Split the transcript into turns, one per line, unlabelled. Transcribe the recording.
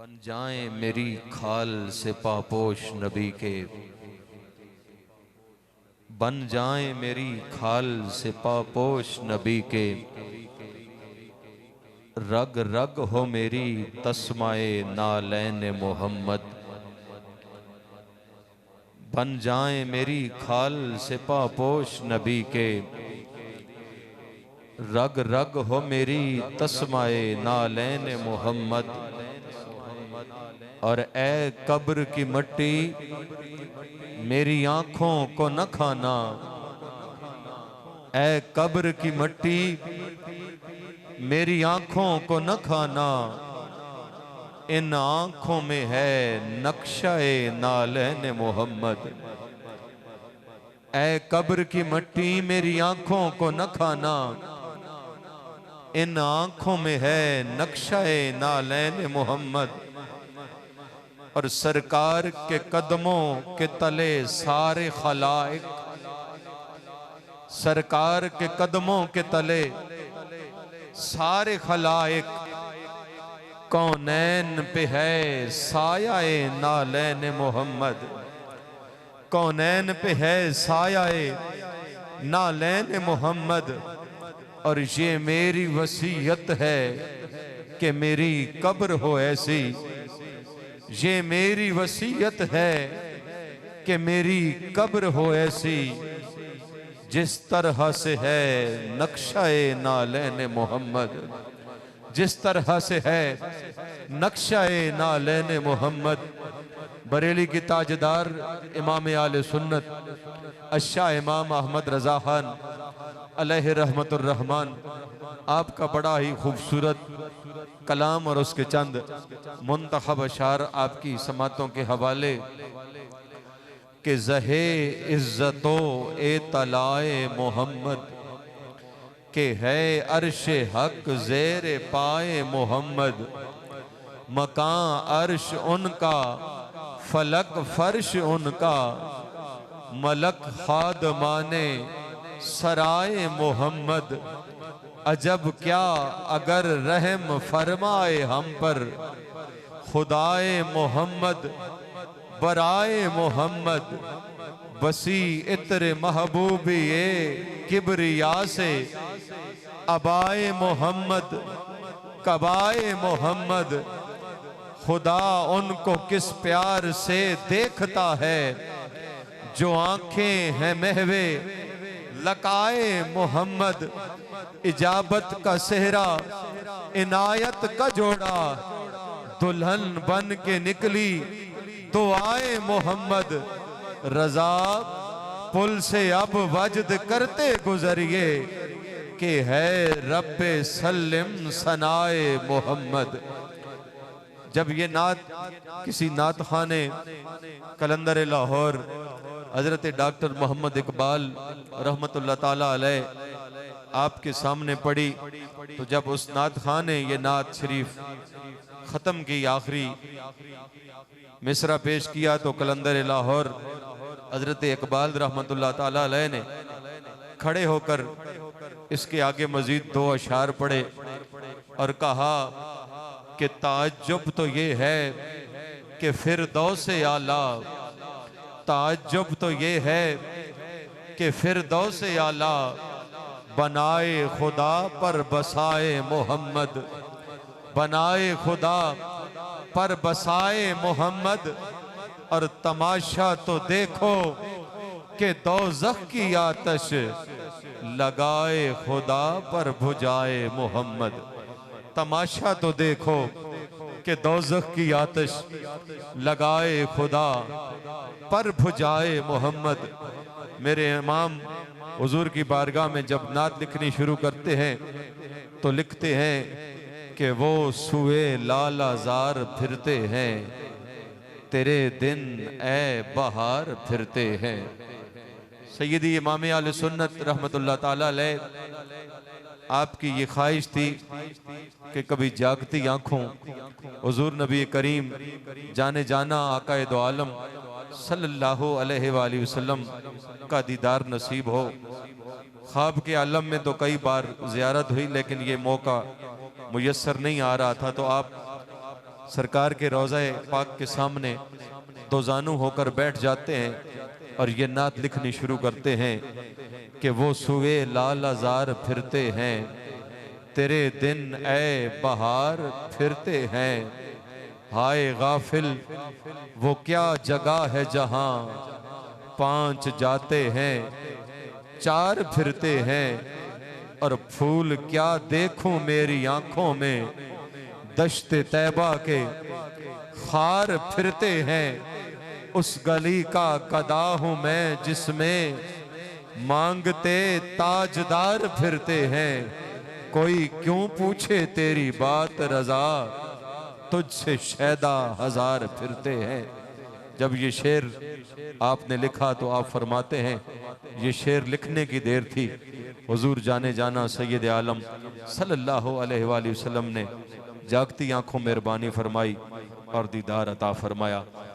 बन जाएं मेरी खाल से पापोश नबी के, बन जाएं मेरी खाल से पापोश नबी के। रग रग हो मेरी तस्माए नालैन मोहम्मद, बन जाएं मेरी खाल से पापोश नबी के। रग रग हो मेरी तस्माए नालैन मोहम्मद। और ए कब्र की मट्टी मेरी आंखों को न खाना, ए कब्र की मट्टी मेरी आंखों को न खाना। इन आंखों में है नक्शा-ए नालैन मोहम्मद। ए कब्र की मट्टी मेरी आंखों को न खाना, इन आंखों में है नक्शा-ए नालैन मोहम्मद। और सरकार के कदमों के तले सारे खलाइक, सरकार के कदमों के तले सारे खलाइक। कौनैन पे है साया-ए नालैन मोहम्मद, कौनैन पे है साया-ए नालैन मोहम्मद। और ये मेरी वसीयत है कि मेरी कब्र हो ऐसी, ये मेरी वसीयत है कि मेरी कब्र हो ऐसी, जिस तरह से है नक्शा-ए नालैन मोहम्मद, जिस तरह से है नक्शा-ए नालैन मोहम्मद। बरेली की ताजदार इमाम आले सुन्नत अशा इमाम अहमद रजा खान अलैहि रहमतुर रहमान, आपका बड़ा ही खूबसूरत कलाम और उसके चंद मुंतखब अशार आपकी समातों के हवाले के ज़हे इज्जतो ए तलाए मोहम्मद के है अर्श हक ज़ेरे पाए मोहम्मद। मकां अर्श उनका फलक फर्श उनका, मलक खादमाने सराए मोहम्मद। अजब क्या अगर रहम फरमाए हम पर, खुदाए मोहम्मद बराए मोहम्मद। बसी इत्र महबूबी ए किबरिया से, अबाए मोहम्मद कबाए मोहम्मद। खुदा उनको किस प्यार से देखता है, जो आंखें हैं महवे लकाए मोहम्मद। इजाबत का सेहरा इनायत का जोड़ा, दुल्हन बन के निकली तो आए मोहम्मद। रजा पुल से अब वजद करते गुजरिए, कि है रब्बे सल्लिम सनाए मोहम्मद। जब ये नात किसी नात खाने कलंदर लाहौर हजरत डॉक्टर मोहम्मद इकबाल रहमतुल्लाह ताला अलैह आपके सामने पड़ी, तो जब उस नात खान ने ये नात शरीफ ख़त्म की, आखिरी मिसरा पेश किया, तो कलंदर लाहौर हजरत इकबाल रहमतुल्लाह ताला अलैह ने खड़े होकर इसके आगे मजीद दो अशार पढ़े और कहा कि ताज्जुब तो ये है कि फिरदौस-ए आला, ताज्जुब तो ये है कि फिरदौस-ए आला बनाए खुदा पर बसाए मोहम्मद, बनाए खुदा पर बसाए मोहम्मद। और तमाशा तो देखो कि दोज़ख की आतश लगाए खुदा पर बुझाए मोहम्मद। तमाशा तो देखो कि दोज़ख की आतश लगाए खुदा पर बुझाए मोहम्मद। मेरे इमाम हुजूर की बारगाह में जब नात लिखनी शुरू करते हैं तो लिखते हैं कि वो सुए लालाजार फिरते हैं, तेरे दिन ए बहार फिरते हैं। सैयदी इमाम आले सुन्नत रहमतुल्लाह ताला अलैह आपकी ये ख्वाहिश थी कि कभी जागती आंखों हुजूर नबी करीम जाने जाना आकाए दो आलम सल्लल्लाहु अलैहि वसल्लम का दीदार नसीब हो। ख्वाब के आलम में तो कई बार ज़ियारत हुई, लेकिन ये मौका मुयस्सर नहीं आ रहा था, तो आप सरकार के रोज़ा पाक के सामने दो जानू होकर बैठ जाते हैं और ये नात लिखनी शुरू करते हैं कि वो सुए लाल अजार फिरते हैं, तेरे दिन ए बहार फिरते हैं। हाय गाफिल वो क्या जगह है जहां पांच जाते हैं, चार फिरते हैं। और फूल क्या देखूं मेरी आंखों में, दश्ते तैबा के खार फिरते हैं। उस गली का गदा हूं मैं जिसमें मांगते ताजदार फिरते हैं। कोई क्यों पूछे तेरी बात रजा, तुझसे शैदा हजार फिरते हैं। जब ये शेर आपने लिखा तो आप फरमाते हैं ये शेर लिखने की देर थी, हुजूर जाने जाना सैयद आलम सल्लल्लाहु अलैहि वसल्लम ने जागती आंखों मेहरबानी फरमाई और दीदार अता फरमाया।